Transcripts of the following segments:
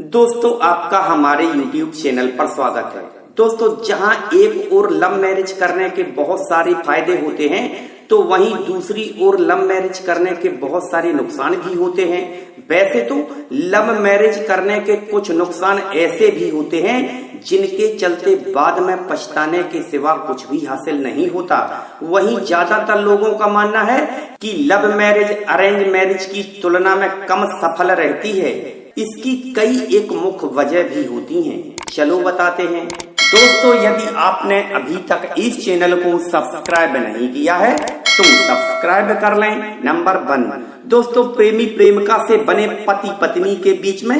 दोस्तों आपका हमारे YouTube चैनल पर स्वागत है। दोस्तों जहां एक ओर लव मैरिज करने के बहुत सारे फायदे होते हैं तो वहीं दूसरी ओर लव मैरिज करने के बहुत सारे नुकसान भी होते हैं। वैसे तो लव मैरिज करने के कुछ नुकसान ऐसे भी होते हैं जिनके चलते बाद में पछताने के सिवा कुछ भी हासिल नहीं होता। वहीं ज्यादातर लोगों का मानना है कि लव मैरिज अरेंज मैरिज की तुलना में कम सफल रहती है। इसकी कई एक मुख्य वजह भी होती हैं। चलो बताते हैं। दोस्तों यदि आपने अभी तक इस चैनल को सब्सक्राइब नहीं किया है तो सब्सक्राइब कर लें। नंबर 1, दोस्तों प्रेमी प्रेमिका से बने पति पत्नी के बीच में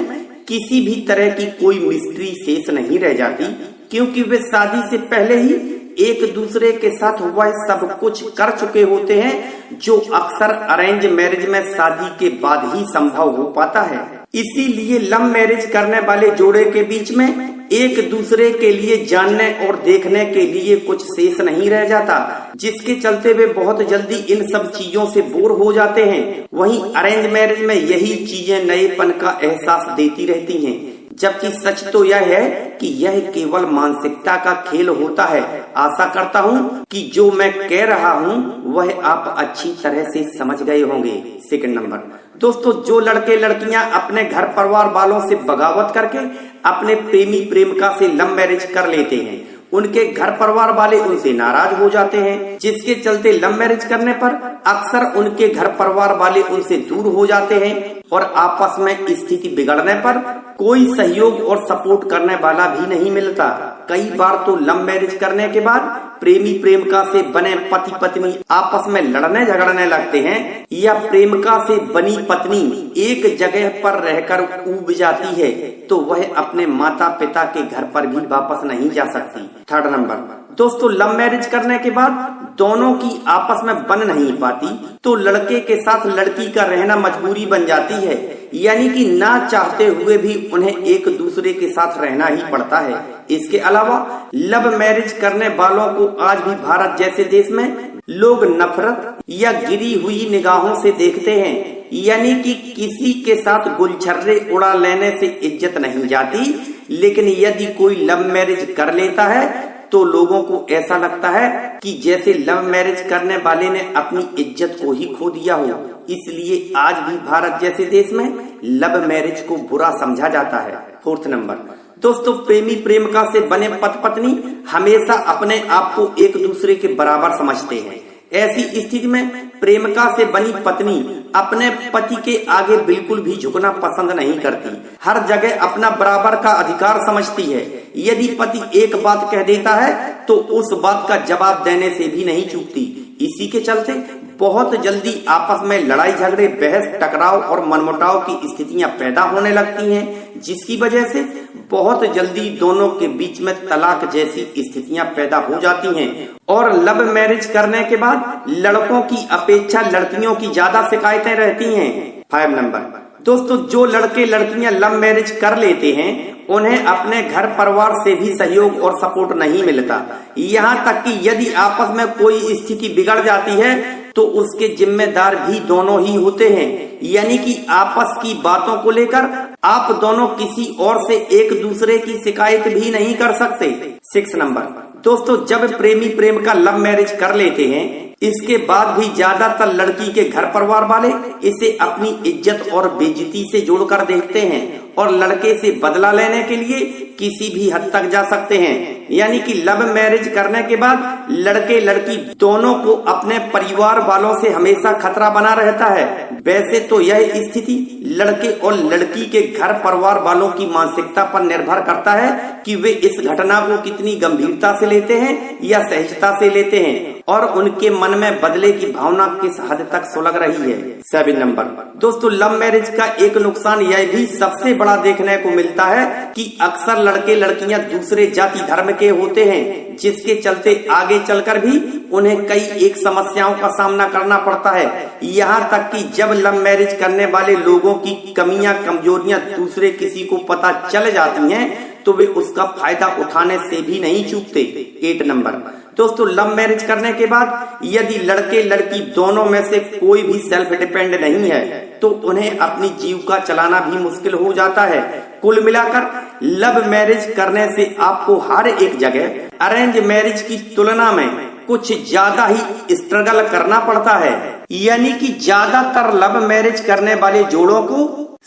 किसी भी तरह की कोई मिस्ट्री शेष नहीं रह जाती, क्योंकि वे शादी से पहले ही एक दूसरे के साथ वह सब कुछ कर चुके होते हैं जो अक्सर अरेंज मैरिज में शादी के बाद ही संभव हो पाता है। इसीलिए लव मैरिज करने वाले जोड़े के बीच में एक दूसरे के लिए जानने और देखने के लिए कुछ शेष नहीं रह जाता, जिसके चलते वे बहुत जल्दी इन सब चीजों से बोर हो जाते हैं। वहीं अरेंज मैरिज में यही चीजें नएपन का एहसास देती रहती हैं, जबकि सच तो यह है कि यह केवल मानसिकता का खेल होता है। आशा करता हूँ कि जो मैं कह रहा हूँ वह आप अच्छी तरह से समझ गए होंगे। सेकंड नंबर, दोस्तों जो लड़के लड़कियां अपने घर परिवार वालों से बगावत करके अपने प्रेमी प्रेमिका से लव मैरिज कर लेते हैं, उनके घर परिवार वाले उनसे नाराज हो जाते हैं, जिसके चलते लव मैरिज करने पर अक्सर उनके घर परिवार वाले उनसे दूर हो जाते हैं और आपस में स्थिति बिगड़ने पर कोई सहयोग और सपोर्ट करने वाला भी नहीं मिलता। कई बार तो लव मैरिज करने के बाद प्रेमी प्रेमिका से बने पति पत्नी आपस में लड़ने झगड़ने लगते हैं, या प्रेमिका से बनी पत्नी एक जगह पर रहकर ऊब जाती है तो वह अपने माता पिता के घर पर भी वापस नहीं जा सकती। थर्ड नंबर, दोस्तों लव मैरिज करने के बाद दोनों की आपस में बन नहीं पाती तो लड़के के साथ लड़की का रहना मजबूरी बन जाती है, यानी कि ना चाहते हुए भी उन्हें एक दूसरे के साथ रहना ही पड़ता है। इसके अलावा लव मैरिज करने वालों को आज भी भारत जैसे देश में लोग नफरत या गिरी हुई निगाहों से देखते हैं, यानी कि किसी के साथ गुलछर्रे उड़ा लेने से इज्जत नहीं जाती, लेकिन यदि कोई लव मैरिज कर लेता है तो लोगों को ऐसा लगता है कि जैसे लव मैरिज करने वाले ने अपनी इज्जत को ही खो दिया हो। इसलिए आज भी भारत जैसे देश में लव मैरिज को बुरा समझा जाता है। फोर्थ नंबर, दोस्तों प्रेमी प्रेमिका से बने पति पत्नी हमेशा अपने आप को एक दूसरे के बराबर समझते हैं। ऐसी स्थिति में प्रेमिका से बनी पत्नी अपने पति के आगे बिल्कुल भी झुकना पसंद नहीं करती, हर जगह अपना बराबर का अधिकार समझती है। यदि पति एक बात कह देता है तो उस बात का जवाब देने से भी नहीं चूकती। इसी के चलते बहुत जल्दी आपस में लड़ाई झगड़े, बहस, टकराव और मनमुटाव की स्थितियां पैदा होने लगती हैं, जिसकी वजह से बहुत जल्दी दोनों के बीच में तलाक जैसी स्थितियां पैदा हो जाती हैं। और लव मैरिज करने के बाद लड़कों की अपेक्षा लड़कियों की ज्यादा शिकायतें रहती हैं। 5 नंबर, दोस्तों जो लड़के लड़कियां लव मैरिज कर लेते हैं उन्हें अपने घर परिवार से भी सहयोग और सपोर्ट नहीं मिलता। यहाँ तक कि यदि आपस में कोई स्थिति बिगड़ जाती है तो उसके जिम्मेदार भी दोनों ही होते हैं, यानी कि आपस की बातों को लेकर आप दोनों किसी और से एक दूसरे की शिकायत भी नहीं कर सकते। 6 नंबर, दोस्तों जब प्रेमी प्रेमिका लव मैरिज कर लेते हैं इसके बाद भी ज्यादातर लड़की के घर परिवार वाले इसे अपनी इज्जत और बेइज्जती से जोड़कर देखते हैं और लड़के से बदला लेने के लिए किसी भी हद तक जा सकते हैं। यानी कि लव मैरिज करने के बाद लड़के लड़की दोनों को अपने परिवार वालों से हमेशा खतरा बना रहता है। वैसे तो यह स्थिति लड़के और लड़की के घर परिवार वालों की मानसिकता पर निर्भर करता है कि वे इस घटना को कितनी गंभीरता से लेते हैं या सहजता से लेते हैं और उनके मन में बदले की भावना किस हद तक सुलग रही है। 7 नंबर, दोस्तों लव मैरिज का एक नुकसान यह भी सबसे बड़ा देखने को मिलता है कि अक्सर लड़के लड़कियां दूसरे जाति धर्म के होते हैं, जिसके चलते आगे चलकर भी उन्हें कई एक समस्याओं का सामना करना पड़ता है। यहाँ तक कि जब लव मैरिज करने वाले लोगों की कमियां कमजोरियां दूसरे किसी को पता चल जाती हैं तो वे उसका फायदा उठाने से भी नहीं चूकते। 8 नंबर, दोस्तों लव मैरिज करने के बाद यदि लड़के लड़की दोनों में से कोई भी सेल्फ डिपेंड नहीं है तो उन्हें अपनी जीविका चलाना भी मुश्किल हो जाता है। कुल मिलाकर लव मैरिज करने से आपको हर एक जगह अरेंज मैरिज की तुलना में कुछ ज्यादा ही स्ट्रगल करना पड़ता है। यानी कि ज्यादातर लव मैरिज करने वाले जोड़ों को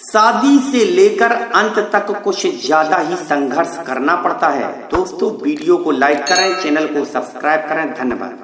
शादी से लेकर अंत तक कुछ ज्यादा ही संघर्ष करना पड़ता है। दोस्तों वीडियो को लाइक करें, चैनल को सब्सक्राइब करें। धन्यवाद।